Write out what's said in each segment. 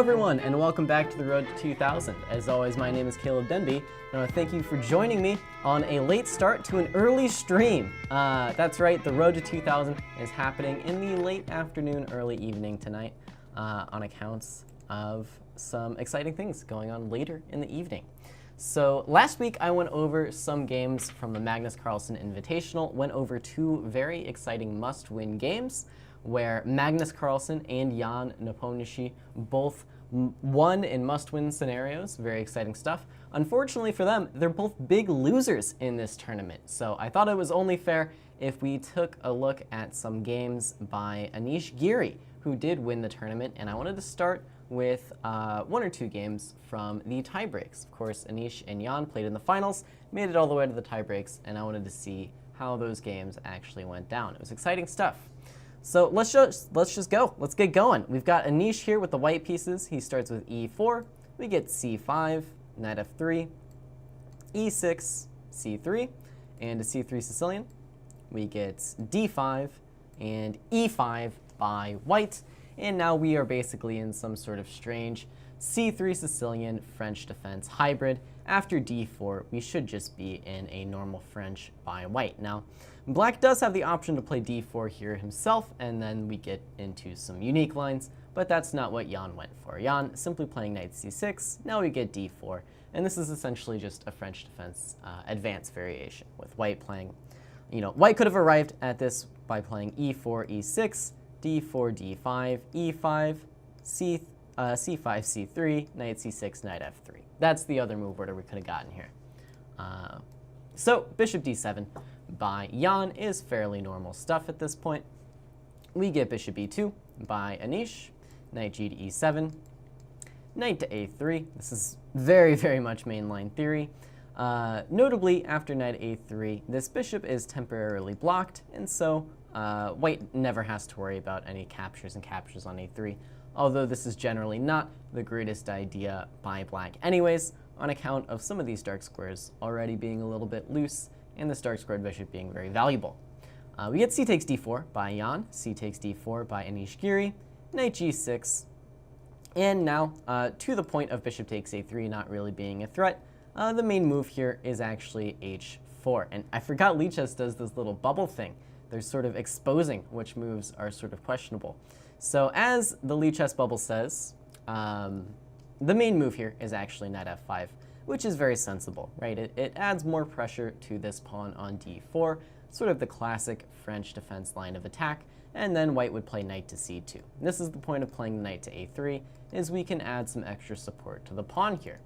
everyone, and welcome back to the Road to 2000. As always, my name is Caleb Denby, and I want to thank you for joining me on a late start to an early stream. That's right, the Road to 2000 is happening in the late afternoon, early evening tonight on accounts of some exciting things going on later in the evening. So last week I went over some games from the Magnus Carlsen Invitational, went over two very exciting must-win games where Magnus Carlsen and Ian Nepomniachtchi both won in must-win scenarios. Very exciting stuff. Unfortunately for them, they're both big losers in this tournament. So I thought it was only fair if we took a look at some games by Anish Giri, who did win the tournament, and I wanted to start with one or two games from the tiebreaks. Of course, Anish and Ian played in the finals, made it all the way to the tiebreaks, and I wanted to see how those games actually went down. It was exciting stuff. So let's just go. Let's get going. We've got Anish here with the white pieces. He starts with e4. We get c5, knight f3, e6, c3, and a c3 Sicilian. We get d5 and e5 by white. And now we are basically in some sort of strange c3 Sicilian French defense hybrid. After d4, we should just be in a normal French by white. Now, black does have the option to play d4 here himself, and then we get into some unique lines, but that's not what Ian went for. Ian simply playing knight c6, now we get d4, and this is essentially just a French defense advanced variation, with white playing, white could have arrived at this by playing e4, e6, d4, d5, e5, c5, c3, knight c6, knight f3. That's the other move order we could have gotten here. So bishop d7 by Ian is fairly normal stuff at this point. We get bishop e2 by Anish, knight g to e7, knight to a3. This is very, very much mainline theory. Notably, after knight a3, this bishop is temporarily blocked, and so white never has to worry about any captures and captures on a3, although this is generally not the greatest idea by black anyways, on account of some of these dark squares already being a little bit loose, and this dark squared bishop being very valuable. We get c takes d4 by Ian, c takes d4 by Anish Giri, knight g6, and now to the point of bishop takes a3 not really being a threat, the main move here is actually h4. And I forgot Lichess does this little bubble thing. They're sort of exposing which moves are sort of questionable. So as the Lichess bubble says, the main move here is actually knight f5, which is very sensible, right? It adds more pressure to this pawn on d4, sort of the classic French defense line of attack, and then white would play knight to c2. And this is the point of playing the knight to a3, is we can add some extra support to the pawn here.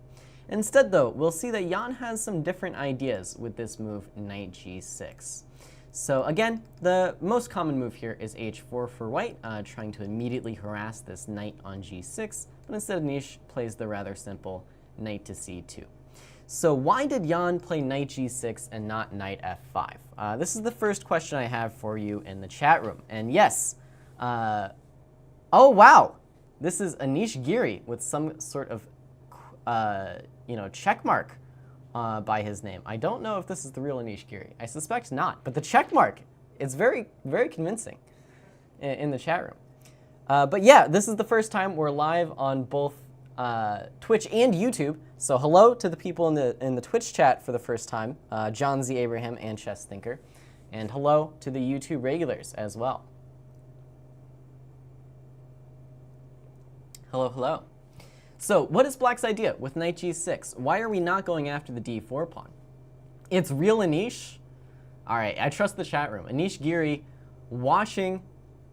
Instead, though, we'll see that Ian has some different ideas with this move, knight g6. So again, the most common move here is h4 for white, trying to immediately harass this knight on g6, but instead Anish plays the rather simple knight to c2. So why did Ian play knight g6 and not knight f5? This is the first question I have for you in the chat room. And yes, oh wow, this is Anish Giri with some sort of, check mark by his name. I don't know if this is the real Anish Giri. I suspect not, but the check mark is very, very convincing in the chat room. But yeah, this is the first time we're live on both Twitch and YouTube. So hello to the people in the Twitch chat for the first time, John Z. Abraham and Chess Thinker, and hello to the YouTube regulars as well. Hello, hello. So what is black's idea with knight g6? Why are we not going after the d4 pawn? It's real Anish. All right, I trust the chat room. Anish Giri watching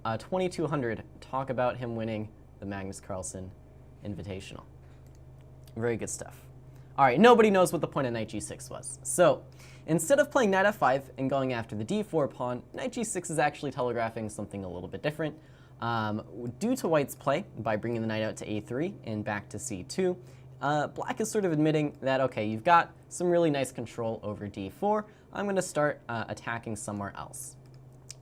2200 talk about him winning the Magnus Carlsen Invitational. Very good stuff. All right, nobody knows what the point of knight g6 was. So instead of playing knight f5 and going after the d4 pawn, knight g6 is actually telegraphing something a little bit different. Due to white's play by bringing the knight out to a3 and back to c2, black is sort of admitting that, okay, you've got some really nice control over d4. I'm going to start attacking somewhere else.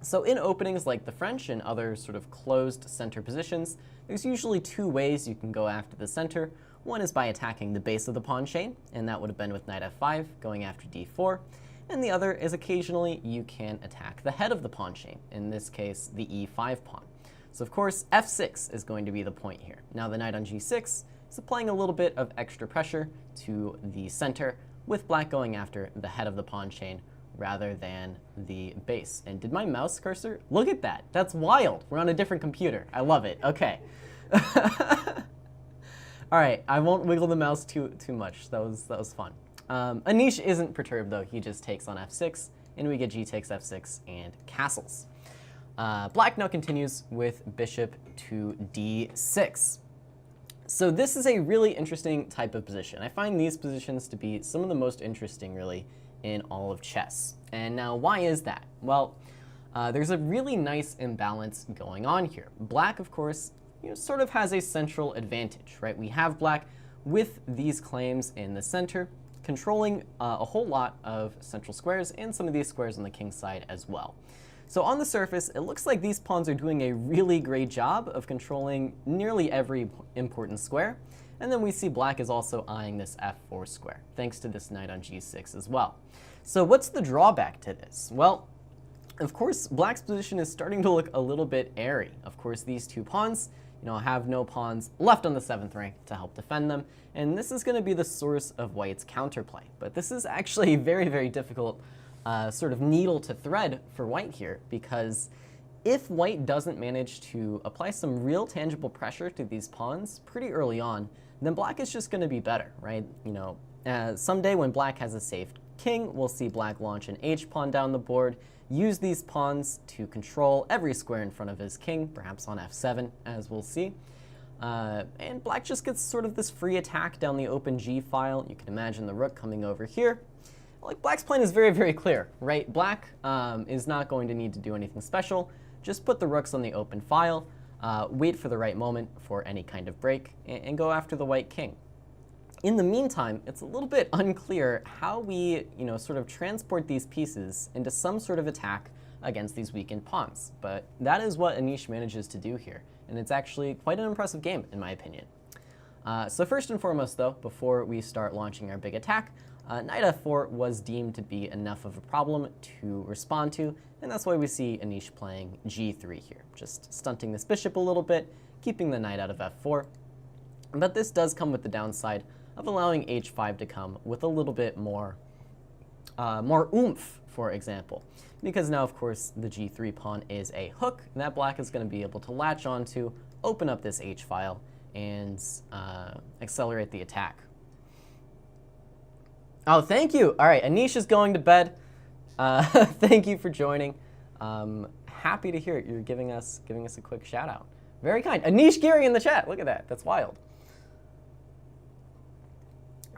So in openings like the French and other sort of closed center positions, there's usually two ways you can go after the center. One is by attacking the base of the pawn chain, and that would have been with knight f5, going after d4. And the other is occasionally you can attack the head of the pawn chain, in this case the e5 pawn. So of course, f6 is going to be the point here. Now the knight on g6 is applying a little bit of extra pressure to the center, with black going after the head of the pawn chain rather than the base. And did my mouse cursor? Look at that. That's wild. We're on a different computer. I love it. Okay. All right, I won't wiggle the mouse too much. That was fun. Anish isn't perturbed though. He just takes on f6, and we get g takes f6 and castles. Black now continues with bishop to d6. So this is a really interesting type of position. I find these positions to be some of the most interesting, really, in all of chess. And now, why is that? Well, there's a really nice imbalance going on here. Black, of course, sort of has a central advantage, right? We have black with these claims in the center, controlling a whole lot of central squares and some of these squares on the king side as well. So on the surface, it looks like these pawns are doing a really great job of controlling nearly every important square. And then we see black is also eyeing this f4 square, thanks to this knight on g6 as well. So what's the drawback to this? Well, of course, black's position is starting to look a little bit airy. Of course, these two pawns, have no pawns left on the 7th rank to help defend them, and this is going to be the source of white's counterplay. But this is actually a very, very difficult sort of needle to thread for white here, because if white doesn't manage to apply some real tangible pressure to these pawns pretty early on, then black is just going to be better, right? Someday when black has a safe king, we'll see black launch an h-pawn down the board, use these pawns to control every square in front of his king, perhaps on f7, as we'll see. And black just gets sort of this free attack down the open g file. You can imagine the rook coming over here. Like, black's plan is very, very clear, right? Black is not going to need to do anything special. Just put the rooks on the open file, wait for the right moment for any kind of break, and go after the white king. In the meantime, it's a little bit unclear how we, sort of transport these pieces into some sort of attack against these weakened pawns. But that is what Anish manages to do here, and it's actually quite an impressive game, in my opinion. So first and foremost, though, before we start launching our big attack, knight f4 was deemed to be enough of a problem to respond to, and that's why we see Anish playing g3 here, just stunting this bishop a little bit, keeping the knight out of f4. But this does come with the downside of allowing h5 to come with a little bit more oomph, for example. Because now, of course, the g3 pawn is a hook that black is going to be able to latch onto, open up this h file, and accelerate the attack. Oh, thank you. All right, Anish is going to bed. Thank you for joining. Happy to hear it. You're giving us a quick shout out. Very kind. Anish Giri in the chat. Look at that. That's wild.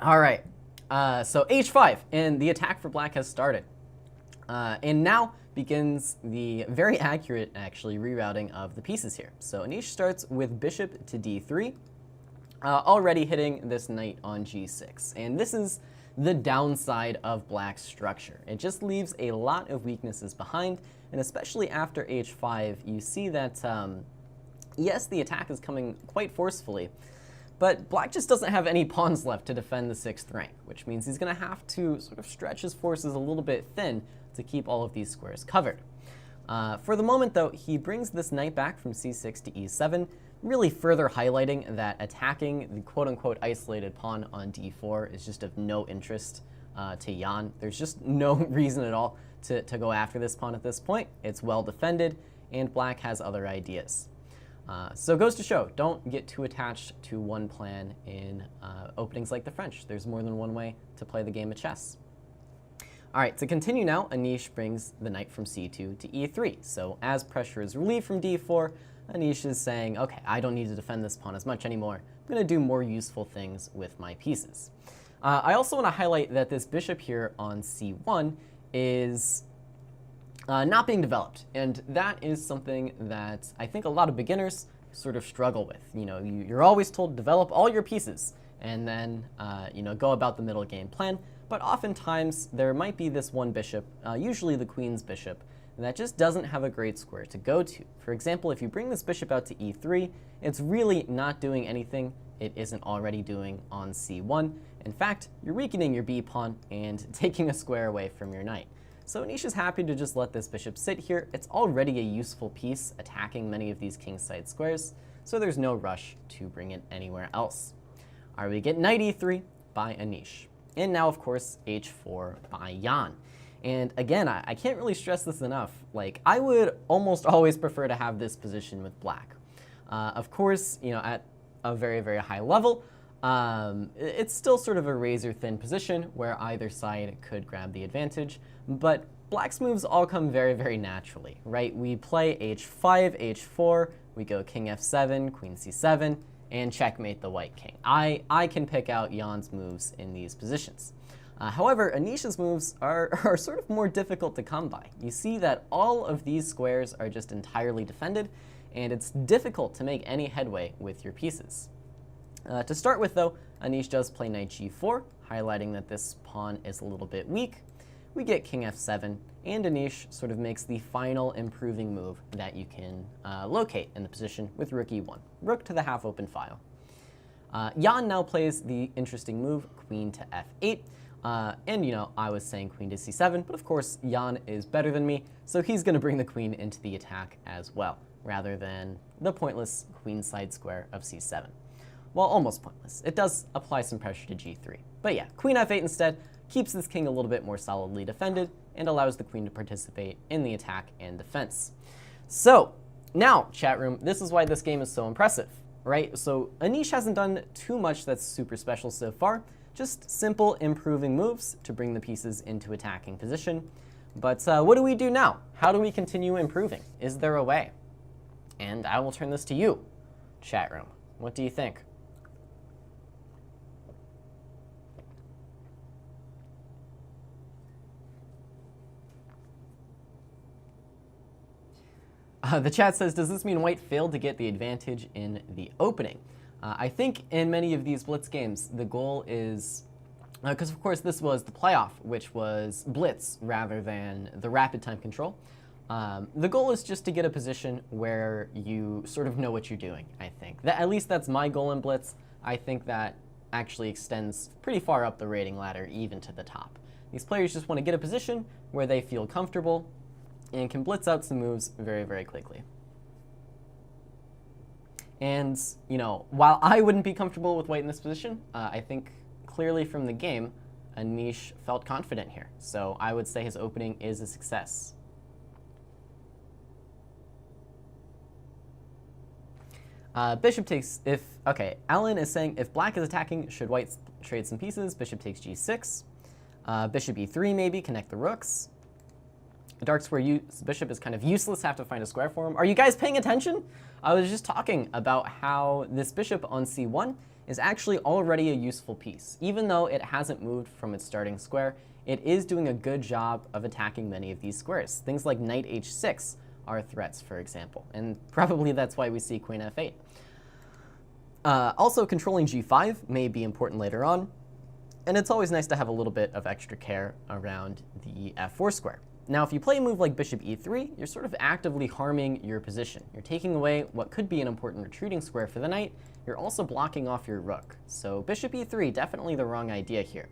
All right. So h5, and the attack for black has started. And now begins the very accurate, actually, rerouting of the pieces here. So Anish starts with bishop to d3, already hitting this knight on g6. And this is the downside of black's structure. It just leaves a lot of weaknesses behind, and especially after h5, you see that, yes, the attack is coming quite forcefully, but black just doesn't have any pawns left to defend the 6th rank, which means he's going to have to sort of stretch his forces a little bit thin to keep all of these squares covered. For the moment, though, he brings this knight back from c6 to e7, really further highlighting that attacking the quote-unquote isolated pawn on d4 is just of no interest to Jan. There's just no reason at all to go after this pawn at this point. It's well defended, and black has other ideas. So it goes to show, don't get too attached to one plan in openings like the French. There's more than one way to play the game of chess. All right, to continue now, Anish brings the knight from c2 to e3. So as pressure is relieved from d4, Anish is saying, okay, I don't need to defend this pawn as much anymore. I'm going to do more useful things with my pieces. I also want to highlight that this bishop here on c1 is not being developed, and that is something that I think a lot of beginners sort of struggle with. You're always told to develop all your pieces and then go about the middle game plan, but oftentimes there might be this one bishop, usually the queen's bishop, that just doesn't have a great square to go to. For example, if you bring this bishop out to e3, it's really not doing anything it isn't already doing on c1. In fact, you're weakening your b pawn and taking a square away from your knight. So Anish is happy to just let this bishop sit here. It's already a useful piece attacking many of these kingside squares, so there's no rush to bring it anywhere else. All right, we get knight e3 by Anish. And now, of course, h4 by Jan. And again, I can't really stress this enough. Like, I would almost always prefer to have this position with black. Of course, at a very, very high level, it's still sort of a razor-thin position where either side could grab the advantage, but black's moves all come very, very naturally, right? We play h5, h4, we go king f7, queen c7, and checkmate the white king. I can pick out Jan's moves in these positions. However, Anish's moves are sort of more difficult to come by. You see that all of these squares are just entirely defended, and it's difficult to make any headway with your pieces. To start with, though, Anish does play knight g4, highlighting that this pawn is a little bit weak. We get king f7, and Anish sort of makes the final improving move that you can locate in the position with rook e1, rook to the half-open file. Jan now plays the interesting move, queen to f8, and I was saying queen to c7, but of course Jan is better than me, so he's going to bring the queen into the attack as well, rather than the pointless queenside square of c7. Well, almost pointless. It does apply some pressure to g3. But yeah, queen f8 instead keeps this king a little bit more solidly defended and allows the queen to participate in the attack and defense. So now, chat room, this is why this game is so impressive, right? So Anish hasn't done too much that's super special so far, just simple improving moves to bring the pieces into attacking position. But what do we do now? How do we continue improving? Is there a way? And I will turn this to you, chat room. What do you think? The chat says, does this mean white failed to get the advantage in the opening? I think in many of these blitz games, the goal is, because of course this was the playoff, which was blitz rather than the rapid time control. The goal is just to get a position where you sort of know what you're doing, I think. At least that's my goal in blitz. I think that actually extends pretty far up the rating ladder, even to the top. These players just want to get a position where they feel comfortable and can blitz out some moves very, very quickly. And, while I wouldn't be comfortable with white in this position, I think clearly from the game, Anish felt confident here. So I would say his opening is a success. Bishop takes, Alan is saying, if black is attacking, should white trade some pieces? Bishop takes g6. Bishop e3 maybe, connect the rooks. Dark square bishop is kind of useless, have to find a square for him. Are you guys paying attention? I was just talking about how this bishop on c1 is actually already a useful piece. Even though it hasn't moved from its starting square, it is doing a good job of attacking many of these squares. Things like knight h6 are threats, for example, and probably that's why we see queen f8. Also, controlling g5 may be important later on, and it's always nice to have a little bit of extra care around the f4 square. Now, if you play a move like bishop e3, you're sort of actively harming your position. You're taking away what could be an important retreating square for the knight. You're also blocking off your rook. So bishop e3, definitely the wrong idea here.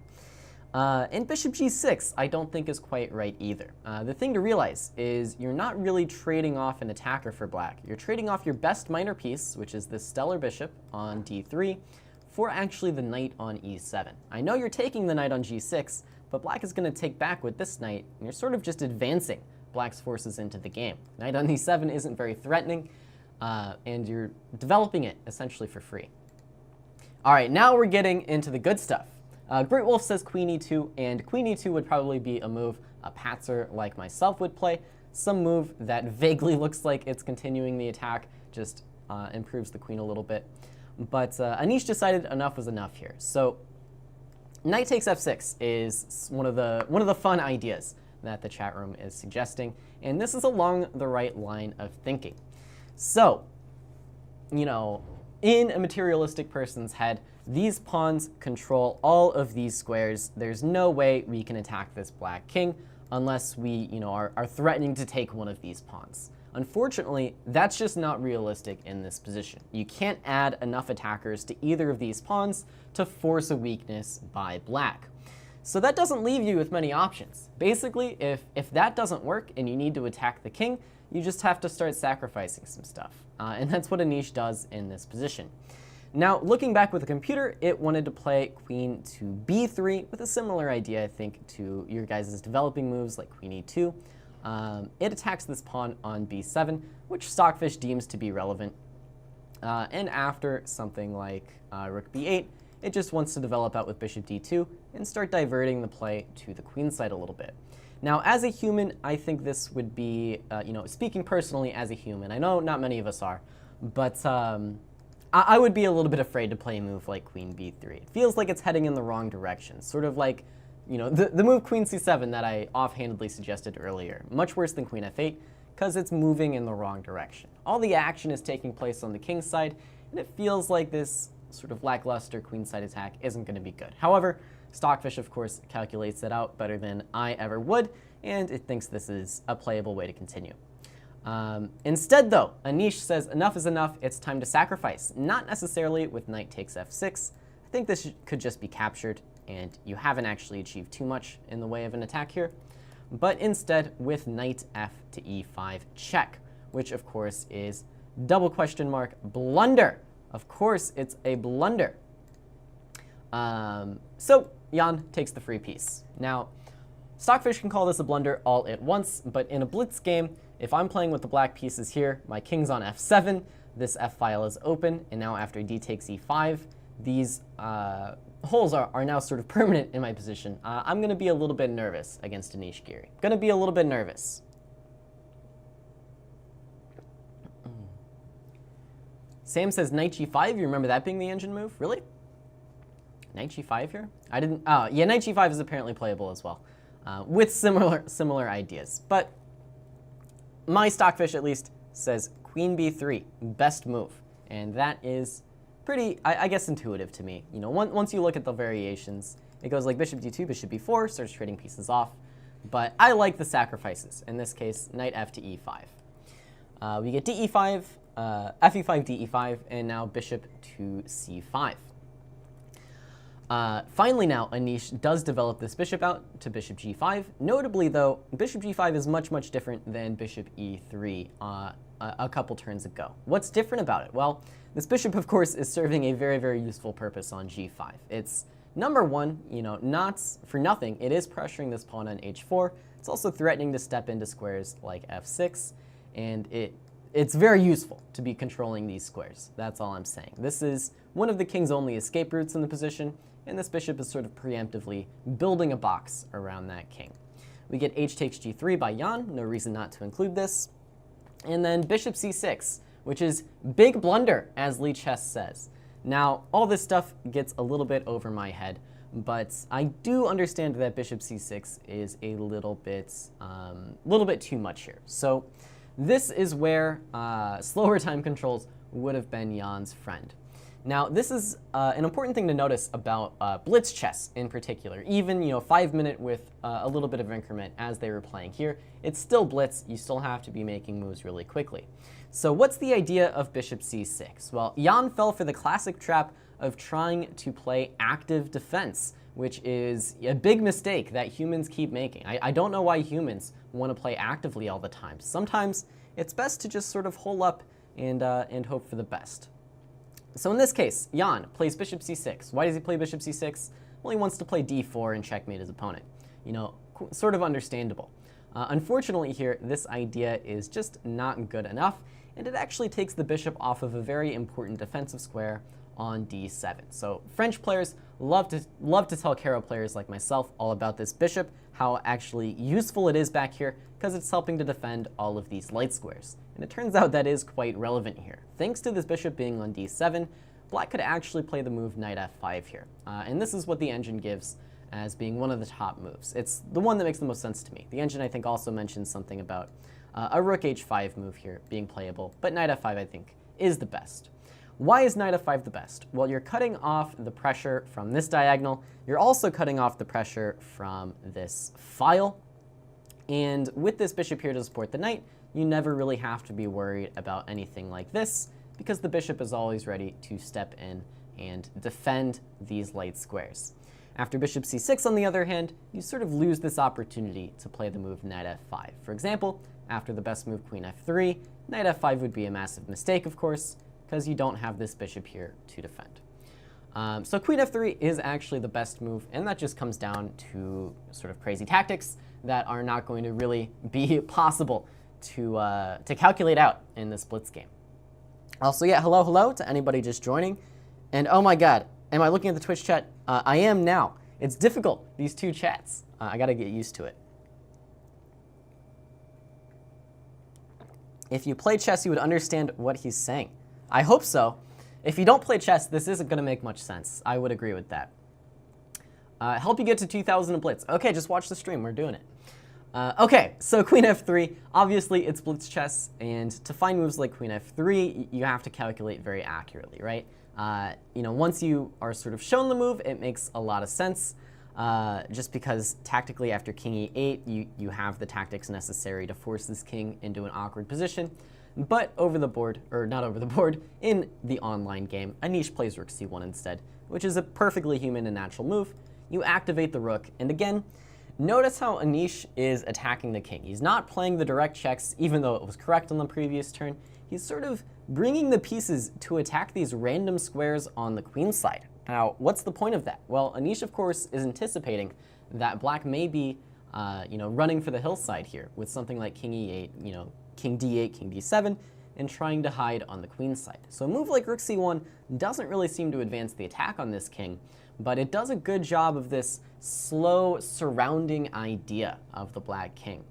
And bishop g6, I don't think is quite right either. The thing to realize is you're not really trading off an attacker for black. You're trading off your best minor piece, which is this stellar bishop on d3, for actually the knight on e7. I know you're taking the knight on g6, but black is going to take back with this knight, and you're sort of just advancing black's forces into the game. Knight on e7 isn't very threatening, and you're developing it essentially for free. All right, now we're getting into the good stuff. Great Wolf says queen e2, and queen e2 would probably be a move a patzer like myself would play. Some move that vaguely looks like it's continuing the attack, just improves the queen a little bit. But Anish decided enough was enough here. So knight takes f6 is one of the fun ideas that the chat room is suggesting, and this is along the right line of thinking. So, in a materialistic person's head, these pawns control all of these squares. There's no way we can attack this black king unless we, are threatening to take one of these pawns. Unfortunately, that's just not realistic in this position. You can't add enough attackers to either of these pawns to force a weakness by black. So that doesn't leave you with many options. Basically, if that doesn't work and you need to attack the king, you just have to start sacrificing some stuff. And that's what Anish does in this position. Now, looking back with the computer, it wanted to play queen to b3 with a similar idea, I think, to your guys' developing moves like queen e2. It attacks this pawn on b7, which Stockfish deems to be relevant. And after something like rook b8, it just wants to develop out with bishop d2 and start diverting the play to the queen side a little bit. Now, as a human, I think this would be, speaking personally as a human, I know not many of us are, but I would be a little bit afraid to play a move like queen b3. It feels like it's heading in the wrong direction, sort of like, the move queen c7 that I offhandedly suggested earlier. Much worse than queen f8, because it's moving in the wrong direction. All the action is taking place on the king's side, and it feels like this sort of lackluster queenside attack isn't going to be good. However, Stockfish, of course, calculates it out better than I ever would, and it thinks this is a playable way to continue. Instead, though, Anish says enough is enough, it's time to sacrifice. Not necessarily with knight takes f6. I think this could just be captured, and you haven't actually achieved too much in the way of an attack here. But instead, with knight f to e5 check, which of course is double question mark blunder. Of course, it's a blunder. So Jan takes the free piece. Now, Stockfish can call this a blunder all at once, but in a blitz game, if I'm playing with the black pieces here, my king's on f7, this f file is open, and now after d takes e5, these holes are now sort of permanent in my position. I'm going to be a little bit nervous against Anish Giri. Going to be a little bit nervous. Sam says knight g5. You remember that being the engine move? Really? Knight g5 here? I didn't. Yeah, knight g5 is apparently playable as well, with similar ideas. But my Stockfish at least says queen b3, best move, and that is pretty, I guess, intuitive to me. Once you look at the variations, it goes like bishop d2, bishop b4, starts trading pieces off. But I like the sacrifices. In this case, knight f to e5. We get de5. Fe5, de5, and now bishop to c5. Finally now, Anish does develop this bishop out to bishop g5. Notably though, bishop g5 is much different than bishop e3 a couple turns ago. What's different about it? Well, this bishop, of course, is serving a very useful purpose on g5. It's, number one, not for nothing, it is pressuring this pawn on h4. It's also threatening to step into squares like f6, and it's very useful to be controlling these squares. That's all I'm saying. This is one of the king's only escape routes in the position, and this bishop is sort of preemptively building a box around that king. We get h takes g3 by Jan, no reason not to include this. And then bishop c6, which is big blunder, as Lee Chess says. Now, all this stuff gets a little bit over my head, but I do understand that bishop c6 is a little bit too much here. So this is where slower time controls would have been Jan's friend. Now, this is an important thing to notice about blitz chess in particular. Even 5-minute with a little bit of increment as they were playing here, it's still blitz. You still have to be making moves really quickly. So what's the idea of bishop c6? Well, Jan fell for the classic trap of trying to play active defense, which is a big mistake that humans keep making. I don't know why humans want to play actively all the time. Sometimes it's best to just sort of hole up and hope for the best. So in this case, Jan plays bishop c6. Why does he play bishop c6? Well, he wants to play d4 and checkmate his opponent. Sort of understandable. Unfortunately here, this idea is just not good enough, and it actually takes the bishop off of a very important defensive square on d7. So French players love to tell Caro players like myself all about this bishop, how actually useful it is back here, because it's helping to defend all of these light squares. And it turns out that is quite relevant here. Thanks to this bishop being on d7, black could actually play the move knight f5 here. And this is what the engine gives as being one of the top moves. It's the one that makes the most sense to me. The engine, I think, also mentions something about a rook h5 move here being playable, but knight f5, I think, is the best. Why is knight f5 the best? Well, you're cutting off the pressure from this diagonal. You're also cutting off the pressure from this file. And with this bishop here to support the knight, you never really have to be worried about anything like this, because the bishop is always ready to step in and defend these light squares. After bishop c6, on the other hand, you sort of lose this opportunity to play the move knight f5. For example, after the best move queen f3, knight f5 would be a massive mistake, of course, because you don't have this bishop here to defend. So queen f3 is actually the best move, and that just comes down to sort of crazy tactics that are not going to really be possible to calculate out in this blitz game. Also, yeah, hello to anybody just joining. And oh my god, am I looking at the Twitch chat? I am now. It's difficult, these two chats. I gotta get used to it. If you play chess, you would understand what he's saying. I hope so. If you don't play chess, this isn't gonna make much sense. I would agree with that. Help you get to 2,000 in blitz. Okay, just watch the stream, we're doing it. Okay, so queen f3, obviously it's blitz chess, and to find moves like queen f3, you have to calculate very accurately, right? Once you are sort of shown the move, it makes a lot of sense, just because tactically after king e8, you have the tactics necessary to force this king into an awkward position. But over the board, or not over the board, in the online game, Anish plays rook c1 instead, which is a perfectly human and natural move. You activate the rook, and again, notice how Anish is attacking the king. He's not playing the direct checks, even though it was correct on the previous turn. He's sort of bringing the pieces to attack these random squares on the queen side. Now, what's the point of that? Well, Anish, of course, is anticipating that black may be, running for the hillside here with something like king e8, king d8, king d7, and trying to hide on the queen side. So a move like rook c1 doesn't really seem to advance the attack on this king, but it does a good job of this slow surrounding idea of the black king.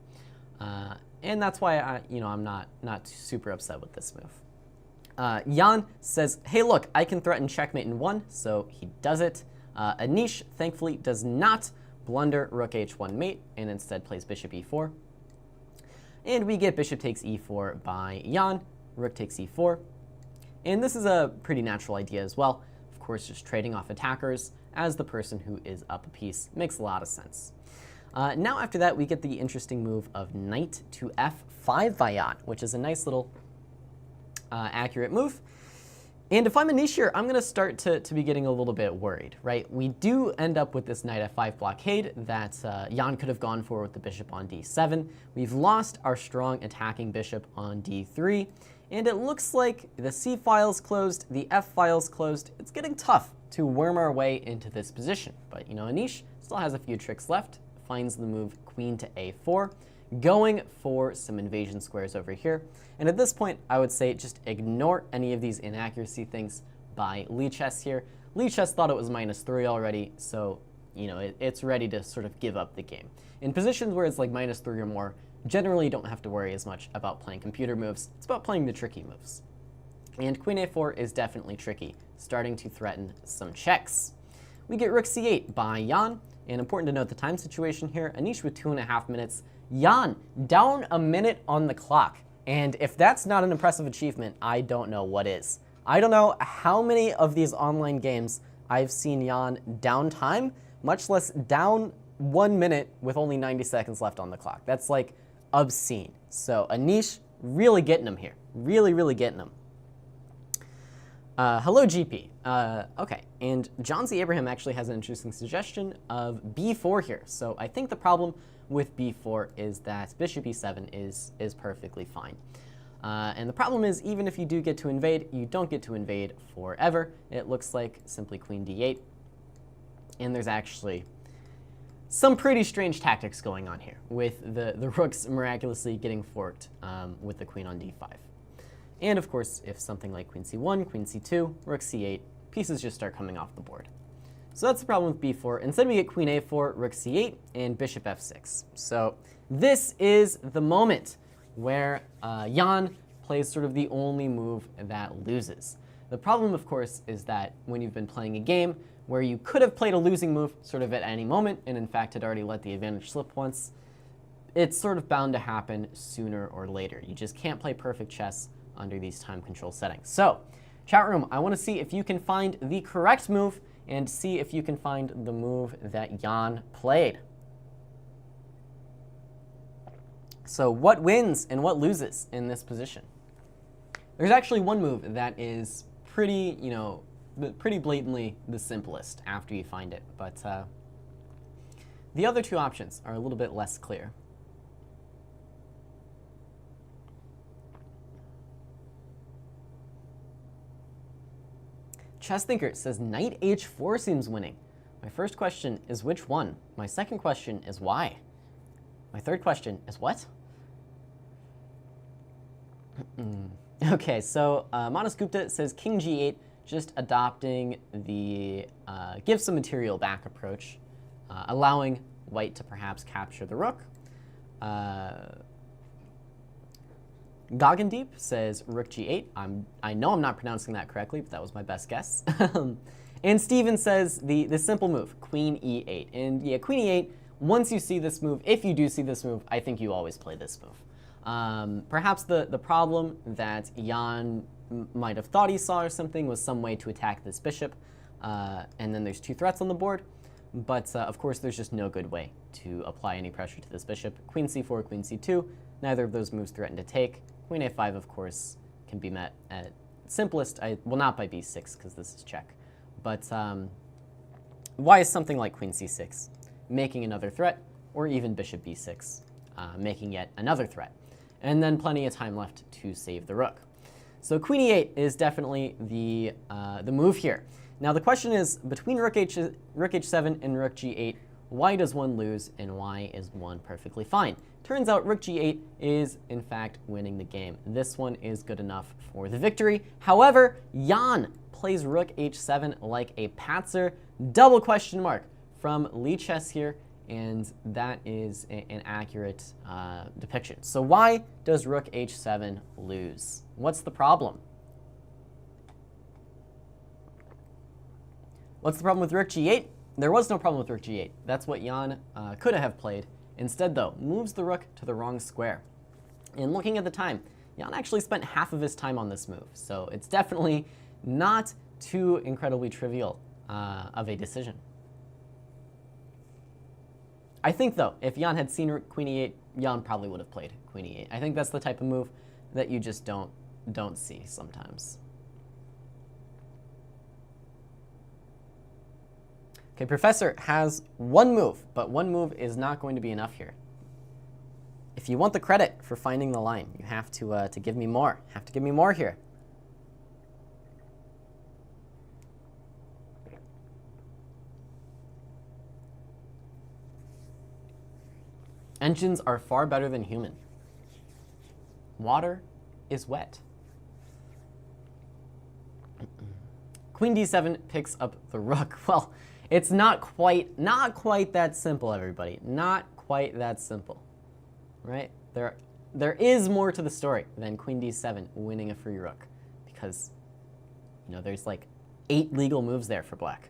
And that's why I'm not super upset with this move. Jan says, hey look, I can threaten checkmate in one, so he does it. Anish, thankfully, does not blunder rook h1 mate, and instead plays bishop e4. And we get bishop takes e4 by Jan, rook takes e4. And this is a pretty natural idea as well. Of course, just trading off attackers as the person who is up a piece makes a lot of sense. Now after that, we get the interesting move of knight to f5 by Jan, which is a nice little accurate move. And if I'm Anish here, I'm going to start to be getting a little bit worried, right? We do end up with this knight f5 blockade that Jan could have gone for with the bishop on d7. We've lost our strong attacking bishop on d3. And it looks like the c file's closed, the f file's closed. It's getting tough to worm our way into this position. But, Anish still has a few tricks left. Finds the move queen to a4, going for some invasion squares over here. And at this point, I would say just ignore any of these inaccuracy things by Lichess here. Lichess thought it was -3 already, so it's ready to sort of give up the game. In positions where it's like -3 or more, generally you don't have to worry as much about playing computer moves. It's about playing the tricky moves. And queen a4 is definitely tricky, starting to threaten some checks. We get rook c8 by Jan, and important to note the time situation here, Anish with 2.5 minutes, Jan down a minute on the clock. And if that's not an impressive achievement, I don't know what is. I don't know how many of these online games I've seen Jan down time, much less down 1 minute with only 90 seconds left on the clock. That's like obscene. So Anish really getting him here. Really getting him. Hello, GP. Okay, and John Z. Abraham actually has an interesting suggestion of b4 here. So I think the problem with b4 is that bishop e7 is perfectly fine. And the problem is, even if you do get to invade, you don't get to invade forever. It looks like simply queen d8. And there's actually some pretty strange tactics going on here, with the rooks miraculously getting forked with the queen on d5. And of course, if something like queen c1, queen c2, rook c8, pieces just start coming off the board. So that's the problem with b4. Instead, we get queen a4, rook c8, and bishop f6. So this is the moment where Jan plays sort of the only move that loses. The problem, of course, is that when you've been playing a game where you could have played a losing move sort of at any moment, and in fact had already let the advantage slip once, it's sort of bound to happen sooner or later. You just can't play perfect chess under these time control settings. So, chat room, I want to see if you can find the correct move and see if you can find the move that Jan played. So what wins and what loses in this position? There's actually one move that is pretty, pretty blatantly the simplest after you find it, but The other two options are a little bit less clear. Chess Thinker says knight h4 seems winning. My first question is which one? My second question is why? My third question is what? Okay, so Manas Gupta says king g8, just adopting the give some material back approach, allowing white to perhaps capture the rook. Goggendeep says rook g8. I know I'm not pronouncing that correctly, but that was my best guess. And Steven says the simple move, queen e8. And yeah, queen e8, once you see this move, if you do see this move, I think you always play this move. Perhaps the problem that Jan might have thought he saw or something was some way to attack this bishop, and then there's two threats on the board, but of course there's just no good way to apply any pressure to this bishop. Queen c4, queen c2, neither of those moves threaten to take. Queen a5, of course, can be met at simplest, well, not by b6 because this is check, but why is something like queen c6 making another threat, or even bishop b6 making yet another threat, and then plenty of time left to save the rook. So queen e8 is definitely the move here. Now the question is, between rook h7 and rook g8, why does one lose and why is one perfectly fine? Turns out rook g8 is in fact winning the game. This one is good enough for the victory. However, Jan plays rook h7 like a patzer, double question mark from Lee Chess here, and that is an accurate depiction. So why does rook h7 lose? What's the problem? What's the problem with rook g8? There was no problem with rook g8. That's what Jan could have played. Instead, though, moves the rook to the wrong square. And looking at the time, Jan actually spent half of his time on this move, so it's definitely not too incredibly trivial of a decision. I think, though, if Jan had seen queen e8, Jan probably would have played queen e8. I think that's the type of move that you just don't see sometimes. Okay, Professor has one move, but one move is not going to be enough here. If you want the credit for finding the line, you have to give me more. Have to give me more here. Engines are far better than human. Water is wet. Queen d7 picks up the rook. Well, it's not quite that simple, everybody. Not quite that simple, right? There is more to the story than queen d7 winning a free rook, because, you know, there's like 8 legal moves there for black.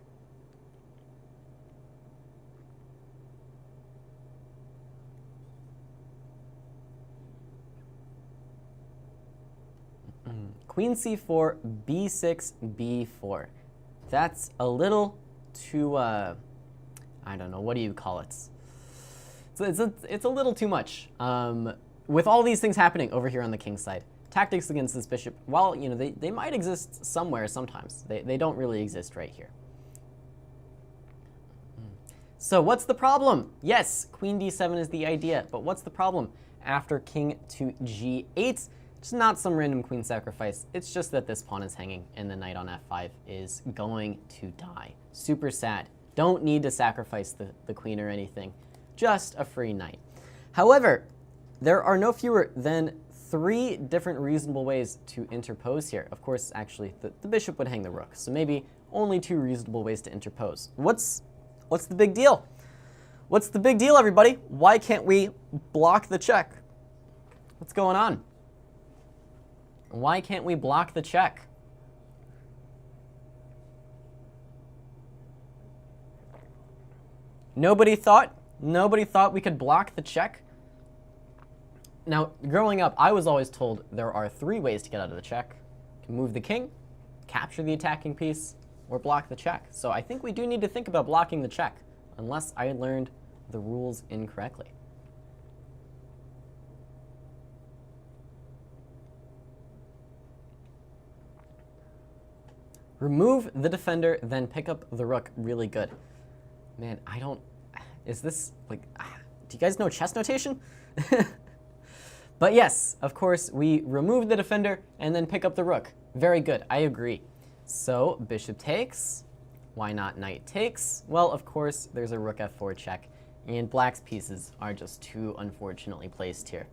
Queen c4, b6, b4. That's a little too, I don't know, what do you call it? So it's a little too much. With all these things happening over here on the king's side, tactics against this bishop, while, you know, they might exist somewhere sometimes, they don't really exist right here. So what's the problem? Yes, queen d7 is the idea, but what's the problem? After king to g8, it's not some random queen sacrifice. It's just that this pawn is hanging and the knight on f5 is going to die. Super sad. Don't need to sacrifice the queen or anything. Just a free knight. However, there are no fewer than 3 different reasonable ways to interpose here. Of course, actually, the bishop would hang the rook, so maybe only 2 reasonable ways to interpose. What's the big deal? What's the big deal, everybody? Why can't we block the check? What's going on? Why can't we block the check? Nobody thought we could block the check? Now, growing up, I was always told there are 3 ways to get out of the check. You can move the king, capture the attacking piece, or block the check. So I think we do need to think about blocking the check, unless I learned the rules incorrectly. Remove the defender, then pick up the rook. Really good. Man, Is this, like, do you guys know chess notation? But yes, of course, we remove the defender and then pick up the rook. Very good, I agree. So bishop takes. Why not knight takes? Well, of course, there's a rook f4 check, and black's pieces are just too unfortunately placed here.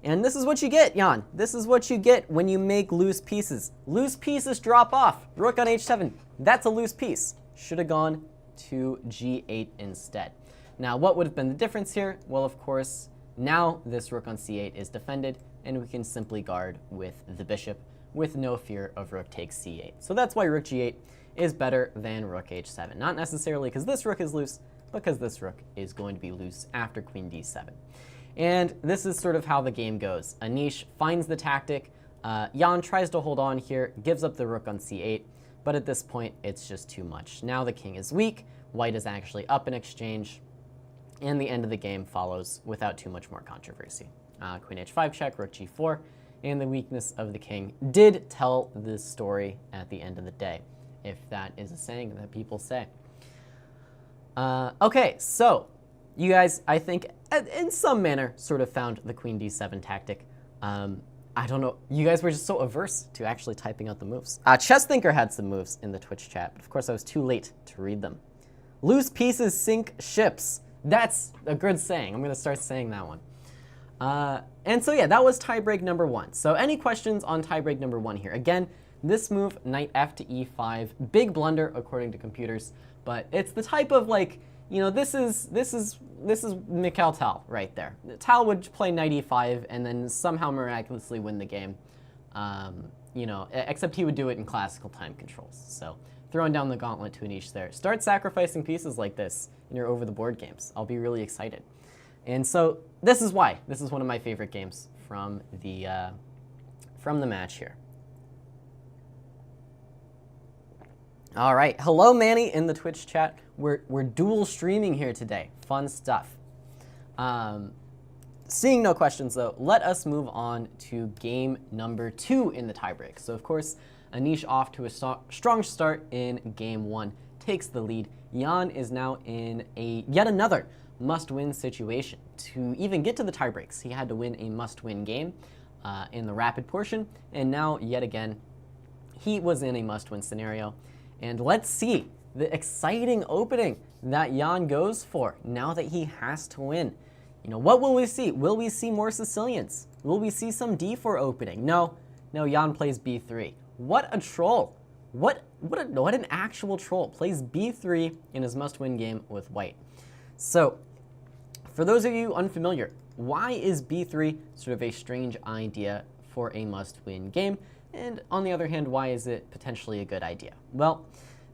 And this is what you get, Jan. This is what you get when you make loose pieces. Loose pieces drop off. Rook on h7. That's a loose piece. Should have gone to g8 instead. Now, what would have been the difference here? Well, of course, now this rook on c8 is defended, and we can simply guard with the bishop with no fear of rook takes c8. So that's why rook g8 is better than rook h7. Not necessarily because this rook is loose, but because this rook is going to be loose after queen d7. And this is sort of how the game goes. Anish finds the tactic. Jan tries to hold on here, gives up the rook on c8, but at this point, it's just too much. Now the king is weak, white is actually up in exchange, and the end of the game follows without too much more controversy. Queen h5 check, rook g4, and the weakness of the king did tell this story at the end of the day, if that is a saying that people say. Okay, so you guys, I think, in some manner, sort of found the queen d7 tactic. I don't know. You guys were just so averse to actually typing out the moves. Chess Thinker had some moves in the Twitch chat, but of course I was too late to read them. Loose pieces sink ships. That's a good saying. I'm going to start saying that one. And so yeah, that was tiebreak number 1. So any questions on tiebreak number 1 here? Again, this move, knight f to e5, big blunder according to computers, but it's the type of, like, you know, this is Mikhail Tal right there. Tal would play knight e5 and then somehow miraculously win the game. You know, except he would do it in classical time controls. So throwing down the gauntlet to Anish there. Start sacrificing pieces like this in your over the board games. I'll be really excited. And so this is why. This is one of my favorite games from the match here. All right, hello Manny in the Twitch chat. We're dual streaming here today. Fun stuff. Seeing no questions though, let us move on to game number 2 in the tiebreak. So of course, Anish off to a strong start in game 1, takes the lead. Jan is now in yet another must-win situation. To even get to the tiebreaks, he had to win a must-win game in the rapid portion, and now yet again, he was in a must-win scenario. And let's see the exciting opening that Jan goes for now that he has to win. You know, what will we see? Will we see more Sicilians? Will we see some d4 opening? No, Jan plays b3. What a troll. What an actual troll. Plays b3 in his must-win game with white. So, for those of you unfamiliar, why is b3 sort of a strange idea for a must-win game? And on the other hand, why is it potentially a good idea? Well,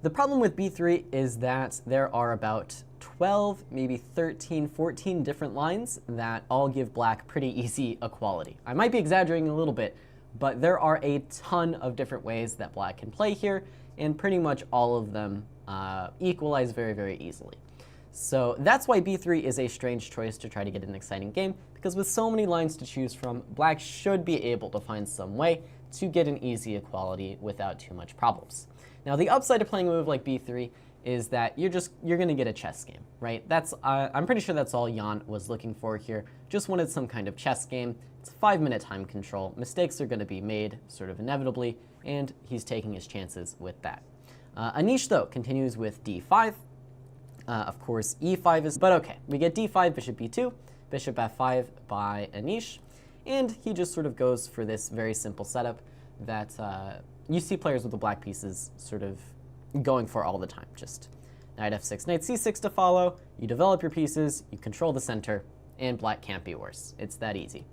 the problem with b3 is that there are about 12, maybe 13, 14 different lines that all give black pretty easy equality. I might be exaggerating a little bit, but there are a ton of different ways that black can play here, and pretty much all of them equalize very, very easily. So that's why b3 is a strange choice to try to get an exciting game, because with so many lines to choose from, black should be able to find some way to get an easy equality without too much problems. Now, the upside of playing a move like b3 is that you're going to get a chess game, right? That's I'm pretty sure that's all Jan was looking for here. Just wanted some kind of chess game. It's 5-minute time control. Mistakes are going to be made sort of inevitably, and he's taking his chances with that. Anish, though, continues with d5. Of course, e5 is, but okay. We get d5, bishop b2, bishop f5 by Anish, and he just sort of goes for this very simple setup that you see players with the black pieces sort of going for all the time. Just knight f6, knight c6 to follow, you develop your pieces, you control the center, and black can't be worse. It's that easy.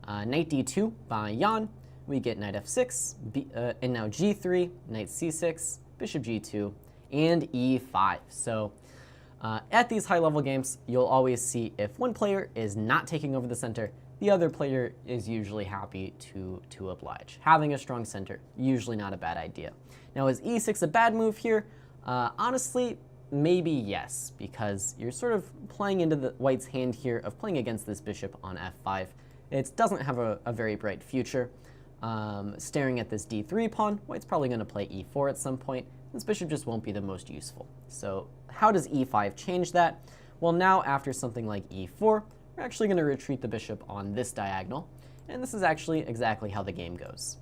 Knight d2 by Jan, we get knight f6, and now g3, knight c6, bishop g2, and e5. So at these high-level games, you'll always see if one player is not taking over the center, the other player is usually happy to oblige. Having a strong center, usually not a bad idea. Now, is e6 a bad move here? Honestly, maybe yes, because you're sort of playing into the white's hand here of playing against this bishop on f5. It doesn't have a very bright future. Staring at this d3 pawn, white's probably going to play e4 at some point. This bishop just won't be the most useful. So how does e5 change that? Well, now after something like e4, we're actually going to retreat the bishop on this diagonal, and this is actually exactly how the game goes.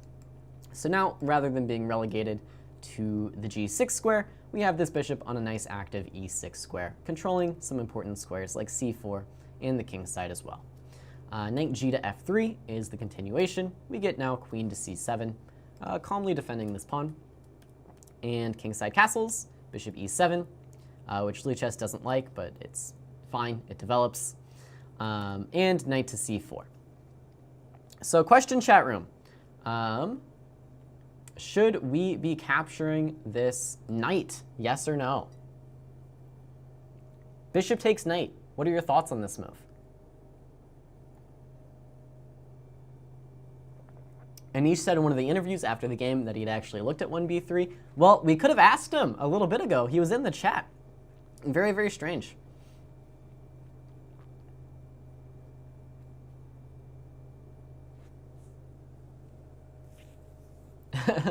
So now, rather than being relegated to the g6 square, we have this bishop on a nice active e6 square, controlling some important squares like c4 and the king's side as well. Knight g to f3 is the continuation. We get now queen to c7, calmly defending this pawn. And kingside castles, bishop e7, which Lichess doesn't like, but it's fine, it develops. And knight to c4. So question chat room. Should we be capturing this knight? Yes or no? Bishop takes knight. What are your thoughts on this move? Anish said in one of the interviews after the game that he'd actually looked at 1b3. Well, we could have asked him a little bit ago. He was in the chat. Very, very strange.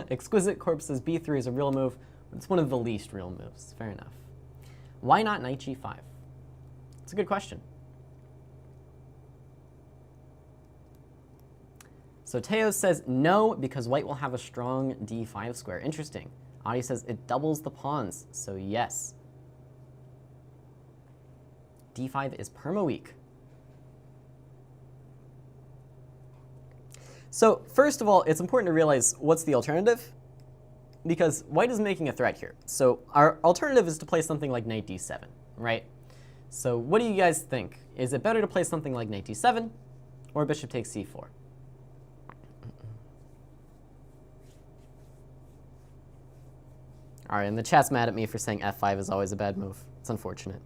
Exquisite Corpse says b3 is a real move, but it's one of the least real moves. Fair enough. Why not knight g5? It's a good question. So Teo says no, because white will have a strong d5 square. Interesting. Adi says it doubles the pawns, so yes. d5 is perma-weak. So first of all, it's important to realize what's the alternative, because white is making a threat here. So our alternative is to play something like knight d7, right? So what do you guys think? Is it better to play something like knight d7 or bishop takes c4? All right, and the chat's mad at me for saying f5 is always a bad move. It's unfortunate.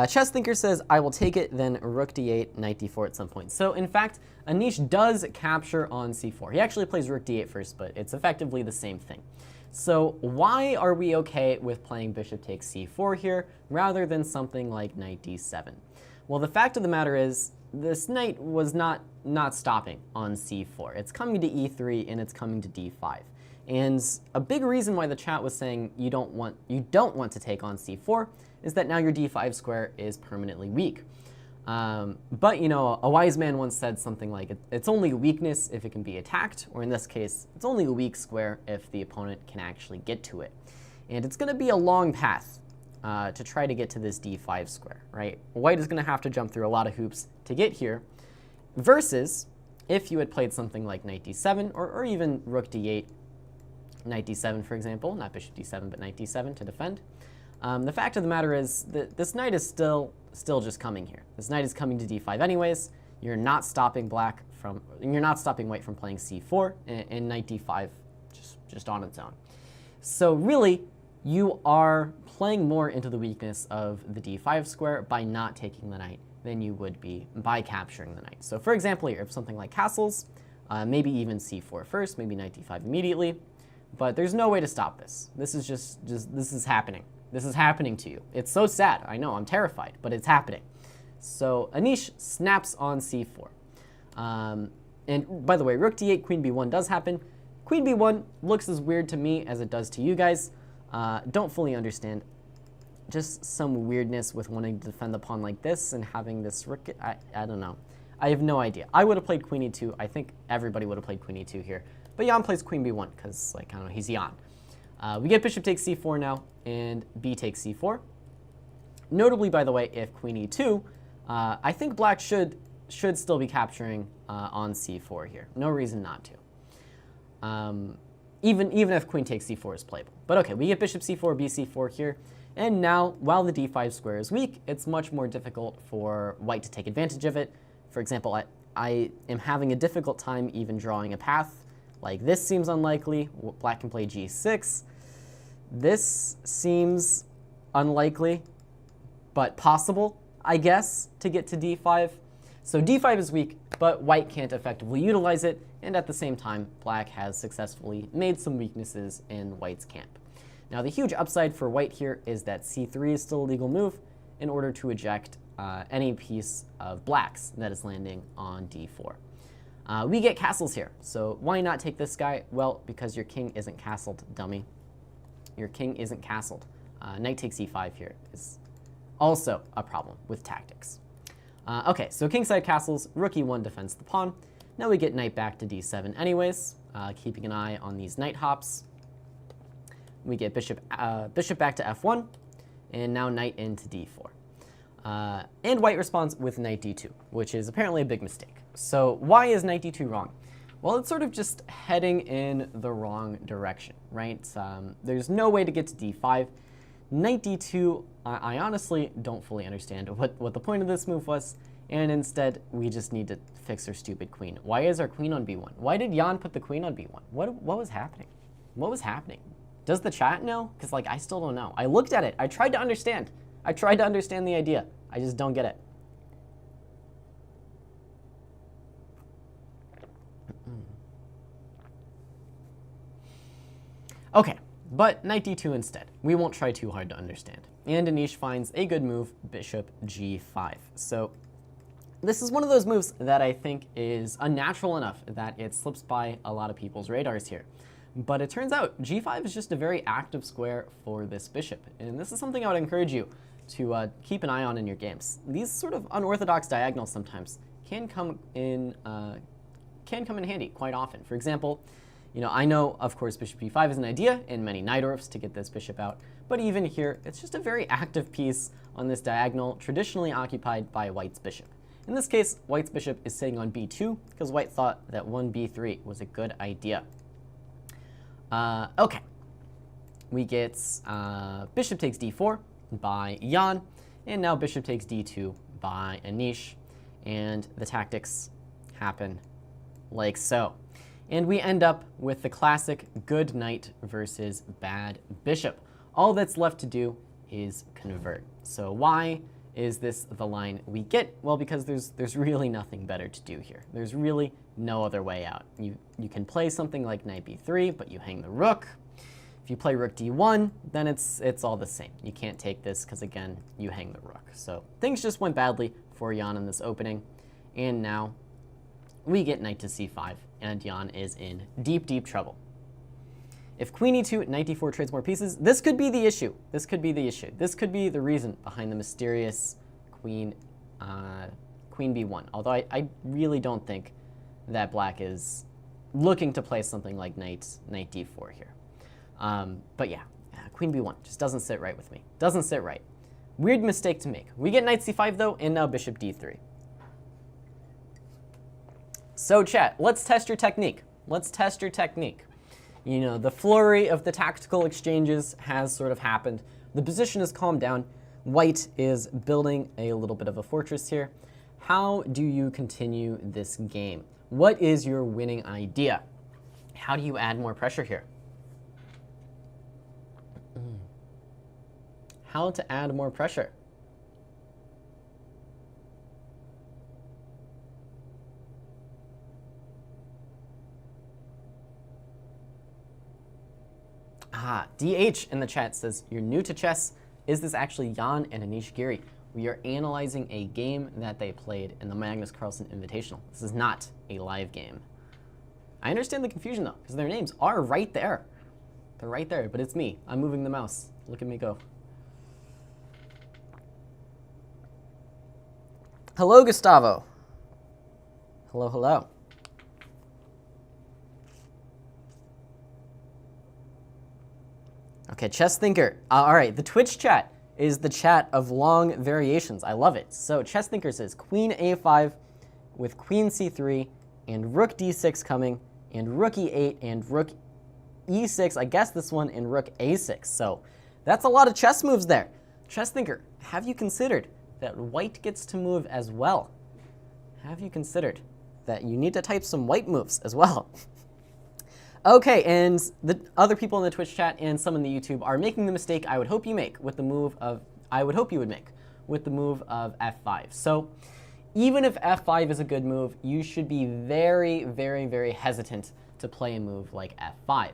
Chess Thinker says, I will take it, then rook d8, knight d4 at some point. So in fact, Anish does capture on c4. He actually plays rook d8 first, but it's effectively the same thing. So why are we okay with playing bishop takes c4 here, rather than something like knight d7? Well, the fact of the matter is, this knight was not stopping on c4. It's coming to e3, and it's coming to d5. And a big reason why the chat was saying you don't want to take on c4 is that now your d5 square is permanently weak. But you know, a wise man once said something like, it's only a weakness if it can be attacked, or in this case, it's only a weak square if the opponent can actually get to it. And it's going to be a long path to try to get to this d5 square, right? White is going to have to jump through a lot of hoops to get here, versus if you had played something like knight d7 or even rook d8, knight d7, for example, not bishop d7, but knight d7 to defend. The fact of the matter is that this knight is still just coming here. This knight is coming to d5 anyways. You're not stopping white from playing c4 and knight d5 just on its own. So really, you are playing more into the weakness of the d5 square by not taking the knight than you would be by capturing the knight. So for example here, if something like castles, maybe even c4 first, maybe knight d5 immediately, but there's no way to stop this. This is this is happening. This is happening to you. It's so sad. I know, I'm terrified, but it's happening. So Anish snaps on c4. And by the way, rook d8, queen b1 does happen. Queen b1 looks as weird to me as it does to you guys. Don't fully understand. Just some weirdness with wanting to defend the pawn like this and having this rook. I don't know. I have no idea. I would have played queen e2. I think everybody would have played queen e2 here. But Jan plays queen b1 because, like, I don't know, he's Jan. We get bishop takes c4 now, and b takes c4. Notably, by the way, if queen e2, I think black should still be capturing on c4 here. No reason not to. Even if queen takes c4 is playable. But okay, we get bishop c4, bc4 here. And now, while the d5 square is weak, it's much more difficult for white to take advantage of it. For example, I am having a difficult time even drawing a path. Like, this seems unlikely. Black can play g6. This seems unlikely, but possible, I guess, to get to d5. So d5 is weak, but white can't effectively utilize it, and at the same time, black has successfully made some weaknesses in white's camp. Now, the huge upside for white here is that c3 is still a legal move in order to eject any piece of black's that is landing on d4. We get castles here, so why not take this guy? Well, because your king isn't castled, dummy. Your king isn't castled. Knight takes e5 here is Also a problem with tactics. Okay, so kingside castles, rook e1 defends the pawn. Now we get knight back to d7 anyways, keeping an eye on these knight hops. We get bishop back to f1, and now knight into d4. And white responds with knight d2, which is apparently a big mistake. So why is knight d2 wrong? Well, it's sort of just heading in the wrong direction, right? There's no way to get to d5. Knight d2, I honestly don't fully understand what the point of this move was, and instead we just need to fix our stupid queen. Why is our queen on b1? Why did Jan put the queen on b1? What was happening? What was happening? Does the chat know? Because like I still don't know. I looked at it. I tried to understand. I tried to understand the idea. I just don't get it. Okay, but knight d2 instead. We won't try too hard to understand. And Anish finds a good move, bishop g5. So this is one of those moves that I think is unnatural enough that it slips by a lot of people's radars here. But it turns out g5 is just a very active square for this bishop. And this is something I would encourage you to keep an eye on in your games. These sort of unorthodox diagonals sometimes can come in handy quite often. For example, you know, I know, of course, bishop b5 is an idea in many Najdorfs to get this bishop out, but even here, it's just a very active piece on this diagonal, traditionally occupied by white's bishop. In this case, white's bishop is sitting on b2 because white thought that 1b3 was a good idea. Okay, we get bishop takes d4 by Jan, and now bishop takes d2 by Anish, and the tactics happen like so. And we end up with the classic good knight versus bad bishop. All that's left to do is convert. So why is this the line we get? Well, because there's really nothing better to do here. There's really no other way out. You can play something like knight b3, but you hang the rook. If you play rook d1, then it's all the same. You can't take this because, again, you hang the rook. So things just went badly for Jan in this opening. And now we get knight to c5, and Jan is in deep, deep trouble. If queen e2, knight d4 trades more pieces, this could be the issue. This could be the issue. This could be the reason behind the mysterious queen b1. Although I really don't think that black is looking to play something like knight d4 here. But yeah, queen b1 just doesn't sit right with me. Doesn't sit right. Weird mistake to make. We get knight c5 though, and now bishop d3. So chat, let's test your technique. Let's test your technique. You know, the flurry of the tactical exchanges has sort of happened. The position has calmed down. White is building a little bit of a fortress here. How do you continue this game? What is your winning idea? How do you add more pressure here? How to add more pressure? DH in the chat says, you're new to chess. Is this actually Jan and Anish Giri? We are analyzing a game that they played in the Magnus Carlsen Invitational. This is not a live game. I understand the confusion though, because their names are right there. They're right there, but it's me. I'm moving the mouse. Look at me go. Hello, Gustavo. Hello, hello. Okay, Chess Thinker. All right, the Twitch chat is the chat of long variations. I love it. So Chess Thinker says queen a5 with queen c3 and rook d6 coming and rook e8 and rook e6. I guess this one and rook a6. So that's a lot of chess moves there. Chess Thinker, have you considered that white gets to move as well? Have you considered that you need to type some white moves as well? Okay, and the other people in the Twitch chat and some in the YouTube are making the mistake I would hope you make with the move of, I would hope you would make with the move of f5. So even if f5 is a good move, you should be very, very, very hesitant to play a move like f5.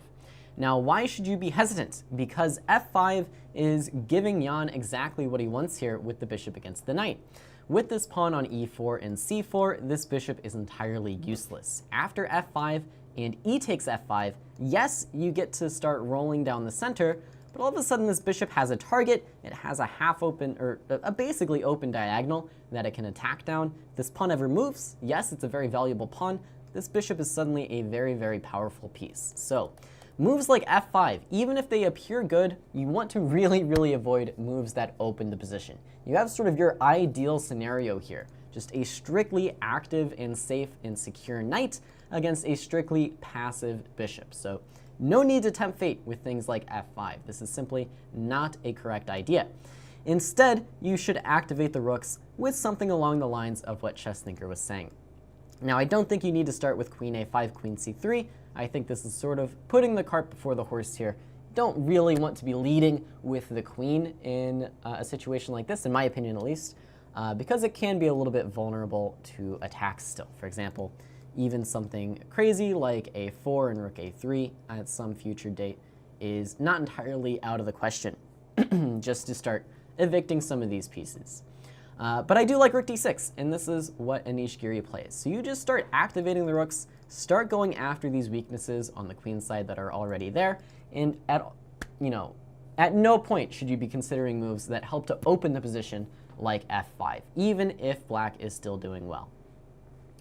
Now, why should you be hesitant? Because f5 is giving Jan exactly what he wants here with the bishop against the knight. With this pawn on e4 and c4, this bishop is entirely useless. After f5, and e takes f5, yes, you get to start rolling down the center, but all of a sudden this bishop has a target, it has a half open, or a basically open diagonal that it can attack down. This pawn ever moves, yes, it's a very valuable pawn. This bishop is suddenly a very, very powerful piece. So moves like f5, even if they appear good, you want to really, really avoid moves that open the position. You have sort of your ideal scenario here, just a strictly active and safe and secure knight against a strictly passive bishop. So no need to tempt fate with things like f5. This is simply not a correct idea. Instead, you should activate the rooks with something along the lines of what Chess Thinker was saying. Now, I don't think you need to start with queen a5, queen c3. I think this is sort of putting the cart before the horse here. Don't really want to be leading with the queen in a situation like this, in my opinion at least, because it can be a little bit vulnerable to attacks still. For example, even something crazy like a4 and rook a3 at some future date is not entirely out of the question, just to start evicting some of these pieces. But I do like rook d6, and this is what Anish Giri plays. So you just start activating the rooks, start going after these weaknesses on the queen side that are already there, and at no point should you be considering moves that help to open the position like f5, even if black is still doing well.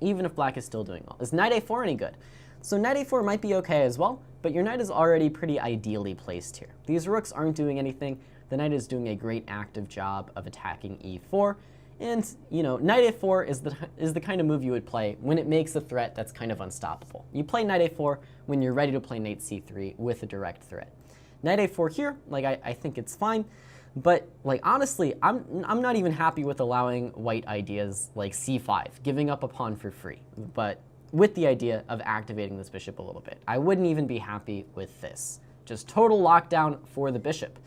Even if black is still doing well. Is knight a4 any good? So knight a4 might be okay as well, but your knight is already pretty ideally placed here. These rooks aren't doing anything. The knight is doing a great active job of attacking e4, and knight a4 is the kind of move you would play when it makes a threat that's kind of unstoppable. You play knight a4 when you're ready to play knight c3 with a direct threat. Knight a4 here, like I think it's fine, but like honestly, I'm not even happy with allowing white ideas like c5, giving up a pawn for free, but with the idea of activating this bishop a little bit. I wouldn't even be happy with this. Just total lockdown for the bishop.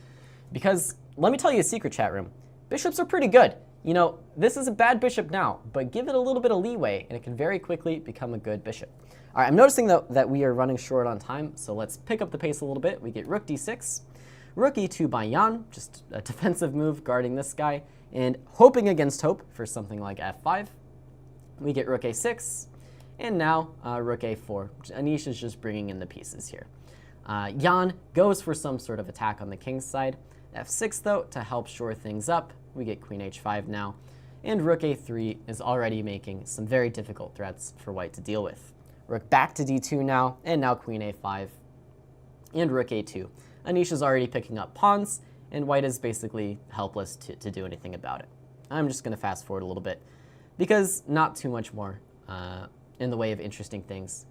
Because, let me tell you a secret, chat room, bishops are pretty good. This is a bad bishop now, but give it a little bit of leeway and it can very quickly become a good bishop. All right, I'm noticing though that we are running short on time, so let's pick up the pace a little bit. We get rook d6, rook e2 by Jan, just a defensive move guarding this guy, and hoping against hope for something like f5. We get rook a6, and now rook a4. Anish is just bringing in the pieces here. Jan goes for some sort of attack on the king's side. f6 though, to help shore things up. We get queen h5 now, and rook a3 is already making some very difficult threats for white to deal with. Rook back to d2 now, and now queen a5, and rook a2. Anish is already picking up pawns, and white is basically helpless to do anything about it. I'm just going to fast forward a little bit, because not too much more in the way of interesting things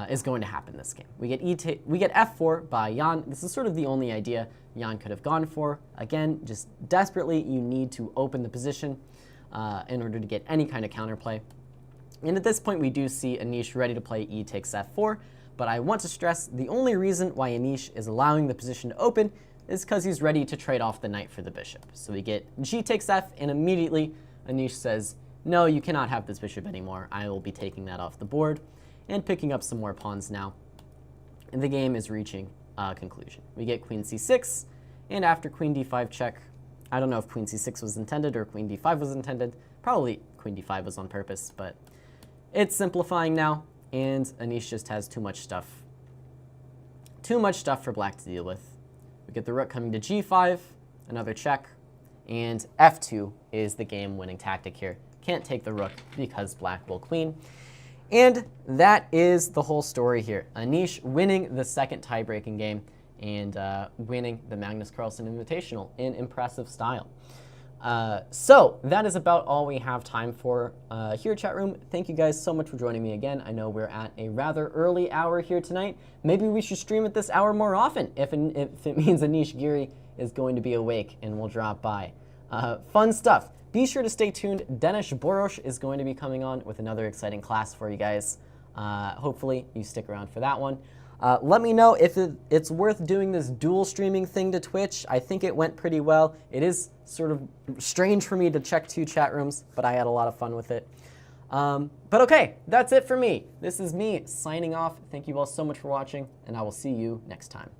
is going to happen this game. We get f4 by Jan. This is sort of the only idea Jan could have gone for. Again, just desperately, you need to open the position in order to get any kind of counterplay. And at this point, we do see Anish ready to play e takes f4, but I want to stress the only reason why Anish is allowing the position to open is because he's ready to trade off the knight for the bishop. So we get g takes f, and immediately Anish says, no, you cannot have this bishop anymore. I will be taking that off the board and picking up some more pawns now. And the game is reaching a conclusion. We get queen c6, and after queen d5 check, I don't know if queen c6 was intended or queen d5 was intended. Probably queen d5 was on purpose, but it's simplifying now, and Anish just has too much stuff. Too much stuff for black to deal with. We get the rook coming to g5, another check, and f2 is the game-winning tactic here. Can't take the rook because black will queen. And that is the whole story here. Anish winning the second tie-breaking game and winning the Magnus Carlsen Invitational in impressive style. So that is about all we have time for here, chat room. Thank you guys so much for joining me again. I know we're at a rather early hour here tonight. Maybe we should stream at this hour more often if it means Anish Giri is going to be awake and will drop by. Fun stuff. Be sure to stay tuned. Denis Borosh is going to be coming on with another exciting class for you guys. Hopefully you stick around for that one. Let me know if it's worth doing this dual streaming thing to Twitch. I think it went pretty well. It is sort of strange for me to check 2 chat rooms, but I had a lot of fun with it. But okay, that's it for me. This is me signing off. Thank you all so much for watching, and I will see you next time.